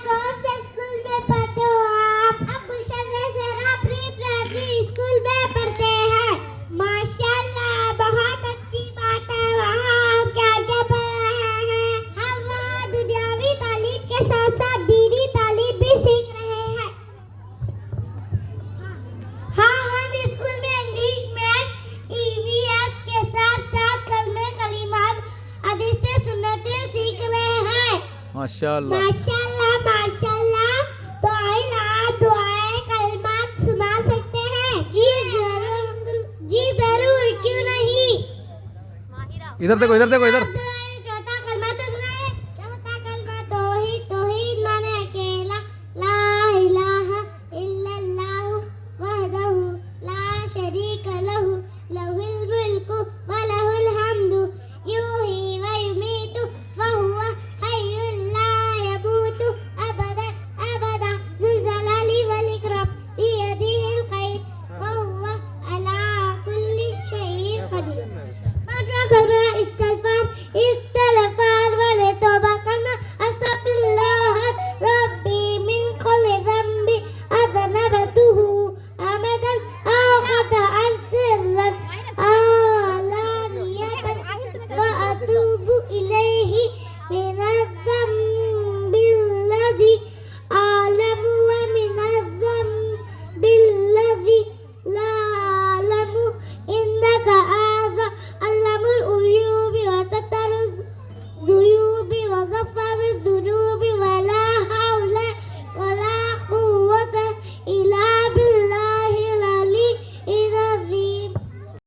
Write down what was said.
कौन से स्कूल में पढ़ते हो आप? हम गुलशन ज़हरा प्री प्राइमरी स्कूल में पढ़ते हैं। माशाल्लाह, बहुत अच्छी बात है। वहाँ आप क्या क्या पढ़ रहे हैं? हम वहाँ दुनियावी तालीम के साथ साथ दीनी तालीम भी सीख रहे हैं। हाँ, हम स्कूल में इंग्लिश, मैथ्स, ईवीएस के साथ साथ कलमे कलीमात हदीसें सुन्नतें सीख रहे हैं। माशाल्लाह माशाल्लाह माशाल्लाह। तो आइए आप दुआएं कलमात सुना सकते हैं? जी जरूर, क्यों नहीं। इधर देखो इधर देखो इधर। चौथा कलमा तो सुनाए। चौथा कलमा तौहीद माने अकेला, ला इलाहा इल्लल्लाहु वहदहु ला शरीका लहु लहुल मुल्कु व लहुल हम्दु युही व युमीतु व हुवा हय्युन ला यमूतु अबदन अबदा ज़ुल जलाली वल इकराम बियदिहिल खैर व हुवा अला कुल्लि शैइन कदीर। पांचवा कलमा इस्तग़फ़ार वाले तौबा करना। अस्तग़फिरुल्लाह रब्बी मिन कुल्लि ज़ंबि अज़नबतुहु अमदन औ ख़तअन सिर्रन औ अलानियतन व अतूबु इलैहि मिनज़